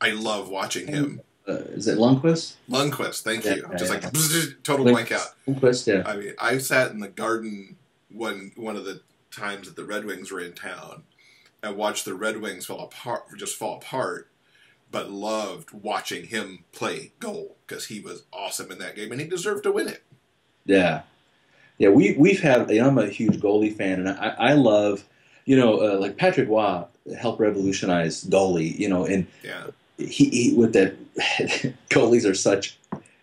I love watching him. Is it Lundqvist? Lundqvist, thank Yeah, you. I'm yeah, just yeah. like total blank out. Lundqvist, yeah. I mean, I sat in the garden one of the times that the Red Wings were in town and watched the Red Wings fall apart, but loved watching him play goal because he was awesome in that game and he deserved to win it. Yeah. Yeah, we've had. I'm a huge goalie fan, and I love, like Patrick Waugh helped revolutionize goalie. And Yeah. he with that goalies are such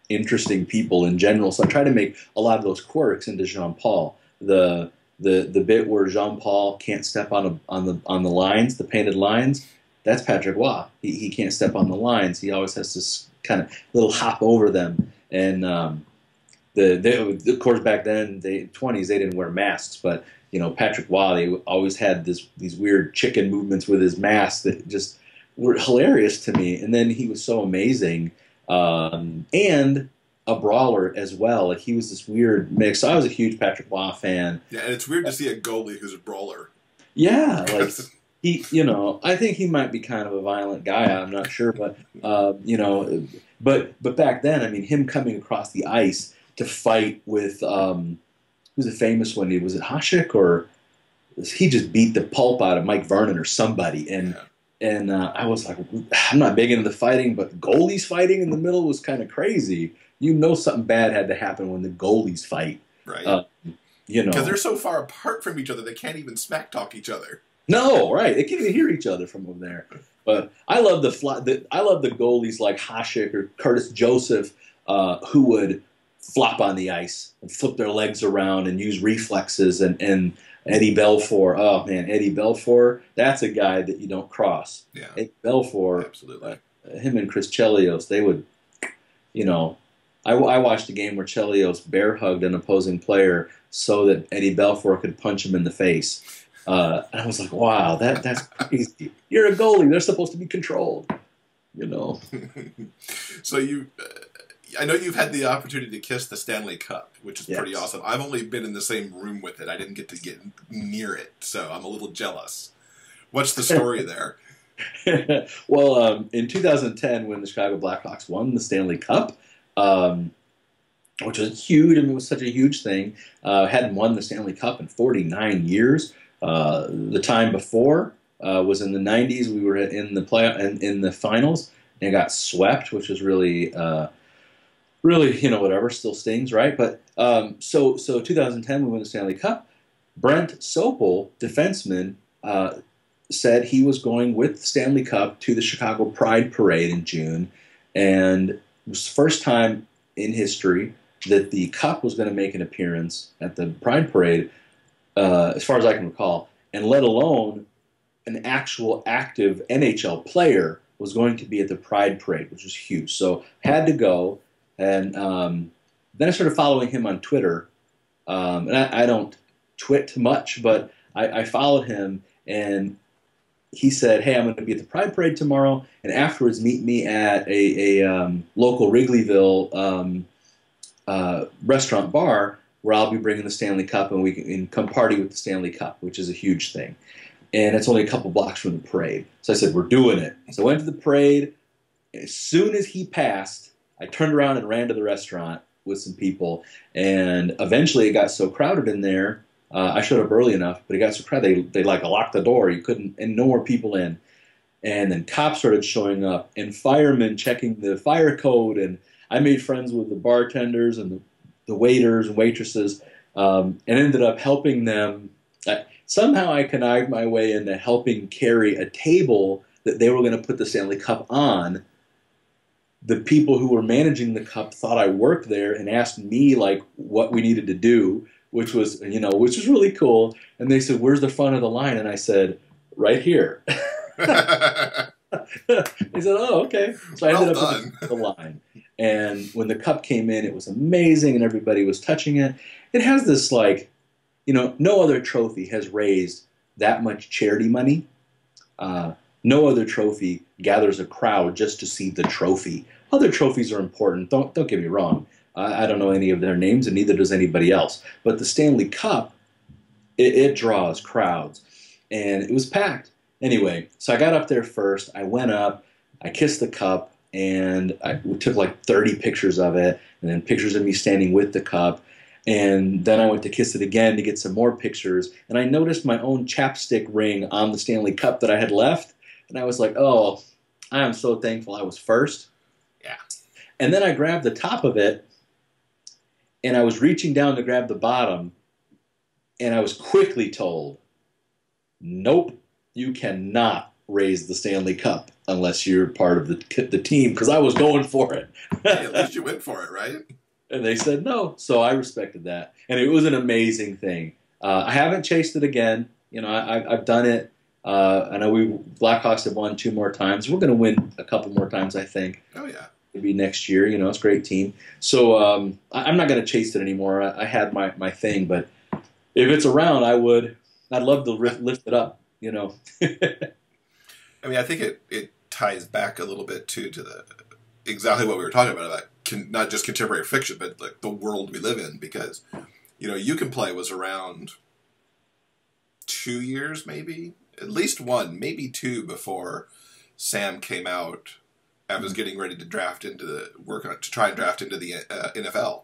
interesting people in general. So I try to make a lot of those quirks into Jean Paul. The bit where Jean Paul can't step on the lines, the painted lines. That's Patrick Waugh. He can't step on the lines. He always has to kind of little hop over them. And of course back then, the 20s, they didn't wear masks, but Patrick Waugh, they always had these weird chicken movements with his mask that just were hilarious to me. And then he was so amazing, and a brawler as well. Like he was this weird mix. So I was a huge Patrick Waugh fan. Yeah, and it's weird to see a goalie who's a brawler. Yeah, like he, I think he might be kind of a violent guy. I'm not sure, but but back then, I mean, him coming across the ice to fight with who's a famous one? Was it Hasek, or he just beat the pulp out of Mike Vernon or somebody? And I was like, I'm not big into the fighting, but goalies fighting in the middle was kind of crazy. Something bad had to happen when the goalies fight, right? Because they're so far apart from each other, they can't even smack talk each other. No, right? They can't even hear each other from over there. But I love the goalies like Hasek or Curtis Joseph, who would flop on the ice and flip their legs around and use reflexes. And Eddie Belfour, oh man, Eddie Belfour, that's a guy that you don't cross. Yeah, Eddie Belfour, absolutely. Him and Chris Chelios, they would, I watched a game where Chelios bear hugged an opposing player so that Eddie Belfour could punch him in the face. And I was like, wow, that's crazy. You're a goalie. They're supposed to be controlled, So I know you've had the opportunity to kiss the Stanley Cup, which is pretty awesome. I've only been in the same room with it. I didn't get to get near it, so I'm a little jealous. What's the story there? Well, in 2010, when the Chicago Blackhawks won the Stanley Cup, which was huge, it was such a huge thing, hadn't won the Stanley Cup in 49 years. The time before was in the 90s. We were in the in the finals and got swept, which was really, whatever, still stings, right? But so 2010, we won the Stanley Cup. Brent Sopel, defenseman, said he was going with the Stanley Cup to the Chicago Pride Parade in June, and it was the first time in history that the Cup was going to make an appearance at the Pride Parade, as far as I can recall, and let alone an actual active NHL player was going to be at the Pride Parade, which was huge. So had to go, and then I started following him on Twitter, and I don't twit much, but I followed him, and he said, hey, I'm going to be at the Pride Parade tomorrow, and afterwards meet me at a local Wrigleyville restaurant bar where I'll be bringing the Stanley Cup, and we can come party with the Stanley Cup, which is a huge thing. And it's only a couple blocks from the parade. So I said, we're doing it. So I went to the parade. As soon as he passed, I turned around and ran to the restaurant with some people. And eventually it got so crowded in there, I showed up early enough, but it got so crowded, they locked the door. You couldn't, and no more people in. And then cops started showing up, and firemen checking the fire code. And I made friends with the bartenders and the waiters and waitresses, and ended up helping them. Somehow I connived my way into helping carry a table that they were going to put the Stanley Cup on. The people who were managing the cup thought I worked there and asked me like what we needed to do, which was really cool. And they said, "Where's the front of the line?" And I said, "Right here." He said, "Oh, okay." So I ended up in the line. And when the cup came in, it was amazing, and everybody was touching it. It has this no other trophy has raised that much charity money. No other trophy gathers a crowd just to see the trophy. Other trophies are important. Don't get me wrong. I don't know any of their names, and neither does anybody else. But the Stanley Cup, it draws crowds, and it was packed. Anyway, so I got up there first. I went up. I kissed the cup. and I took like 30 pictures of it, and then pictures of me standing with the cup. And then I went to kiss it again to get some more pictures, and I noticed my own chapstick ring on the Stanley Cup that I had left, and I was like, oh, I am so thankful I was first. Yeah. And then I grabbed the top of it, and I was reaching down to grab the bottom, and I was quickly told, nope, you cannot raise the Stanley Cup unless you're part of the team, because I was going for it. Hey, at least you went for it, right? And they said no, so I respected that. And it was an amazing thing. I haven't chased it again. You know, I've done it. I know Blackhawks have won 2 more times. We're going to win a couple more times, I think. Oh, yeah. Maybe next year. You know, it's a great team. So I'm not going to chase it anymore. I had my thing, but if it's around, I would. I'd love to lift it up, you know. I mean, I think it ties back a little bit, too, to exactly what we were talking about not just contemporary fiction, but like the world we live in, because, you know, You Can Play was around 2 years, maybe, at least 1, maybe 2 before Sam came out and was getting ready to draft into to try and draft into the NFL.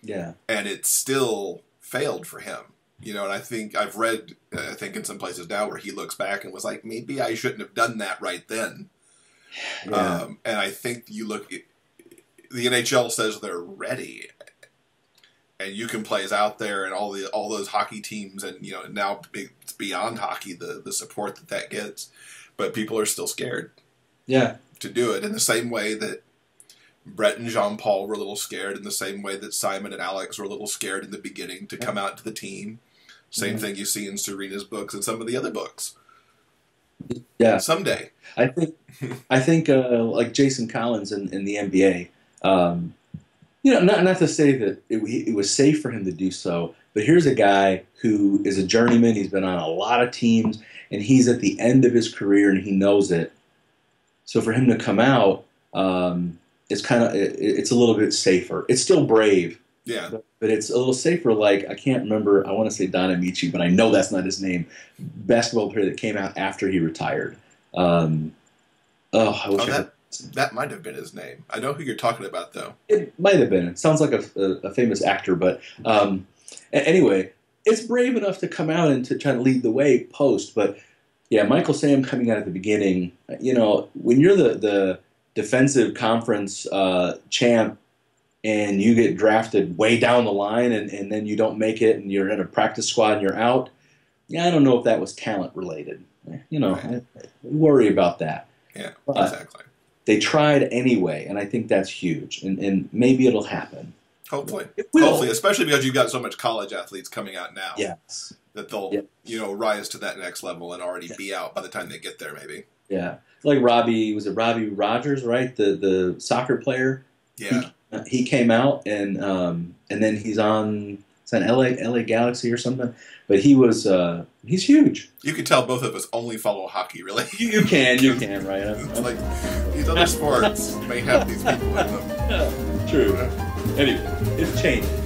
Yeah. And it still failed for him. You know, and I think I've read, in some places now where he looks back and was like, maybe I shouldn't have done that right then. Yeah. And I think you look at the NHL says they're ready, and You Can Play is out there, and all those hockey teams, and you know now it's beyond hockey the support that gets, but people are still scared. Yeah. To do it in the same way that Brett and Jean-Paul were a little scared, in the same way that Simon and Alex were a little scared in the beginning to come out to the team. Same thing you see in Serena's books and some of the other books. Yeah. Someday. I think like Jason Collins in the NBA, you know, not to say that it was safe for him to do so, but here's a guy who is a journeyman. He's been on a lot of teams, and he's at the end of his career, and he knows it. So for him to come out, it's a little bit safer. It's still brave. Yeah. But it's a little safer. Like, I can't remember, I want to say Don Amici, but I know that's not his name. Basketball player that came out after he retired. That might have been his name. I know who you're talking about, though. It might have been. It sounds like a famous actor, but anyway, it's brave enough to come out and to try to lead the way post. But yeah, Michael Sam coming out at the beginning, you know, when you're the defensive conference champ and you get drafted way down the line and then you don't make it and you're in a practice squad and you're out, yeah, I don't know if that was talent related. You know, right. I worry about that. Yeah, exactly. They tried anyway, and I think that's huge. And maybe it'll happen. Hopefully. Hopefully, especially because you've got so much college athletes coming out now. Yes. That they'll, you know, rise to that next level and already be out by the time they get there, maybe. Yeah. Like Robbie Rogers, right? The soccer player? Yeah. He came out, and then he's on LA Galaxy or something. But he's huge. You could tell both of us only follow hockey, really. You can, right? It's like these other sports may have these people in them. True. Anyway, it's changing.